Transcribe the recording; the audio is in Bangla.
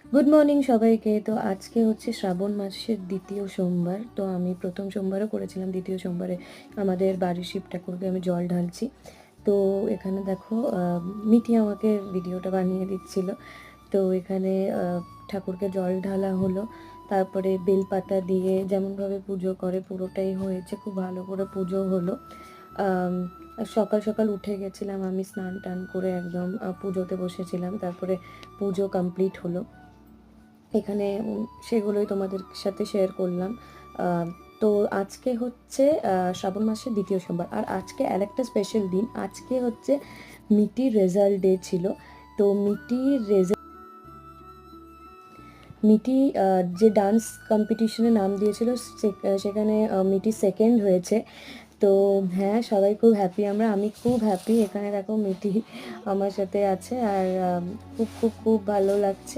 গুড মর্নিং সবাইকে। তো আজকে হচ্ছে শ্রাবণ মাসের দ্বিতীয় সোমবার। তো আমি প্রথম সোমবারও করেছিলাম, দ্বিতীয় সোমবারে আমাদের বাড়ির শিব ঠাকুরকে আমি জল ঢালছি। তো এখানে দেখো মিঠি আমাকে ভিডিওটা বানিয়ে দিচ্ছিল। তো এখানে ঠাকুরকে জল ঢালা হলো, তারপরে বেলপাতা দিয়ে যেমনভাবে পুজো করে পুরোটাই হয়েছে, খুব ভালো করে পুজো হলো। আম, সকাল সকাল উঠে গেছিলাম, আমি স্নান টান করে একদম পুজোতে বসেছিলাম, তারপরে পুজো কমপ্লিট হলো। এখানে সেগুলোই তোমাদের সাথে শেয়ার করলাম। তো আজকে হচ্ছে শ্রাবণ মাসের দ্বিতীয় সোমবার, আর আজকে আরেকটা স্পেশাল দিন। আজকে হচ্ছে মিটির রেজাল্ট ডে ছিল। তো মিটি যে ডান্স কম্পিটিশনে নাম দিয়েছিল সেখানে মিটি সেকেন্ড হয়েছে। তো হ্যাঁ, সবাই খুব হ্যাপি, আমি খুব হ্যাপি। এখানে দেখো মিটি আমার সাথে আছে, আর খুব খুব খুব ভালো লাগছে।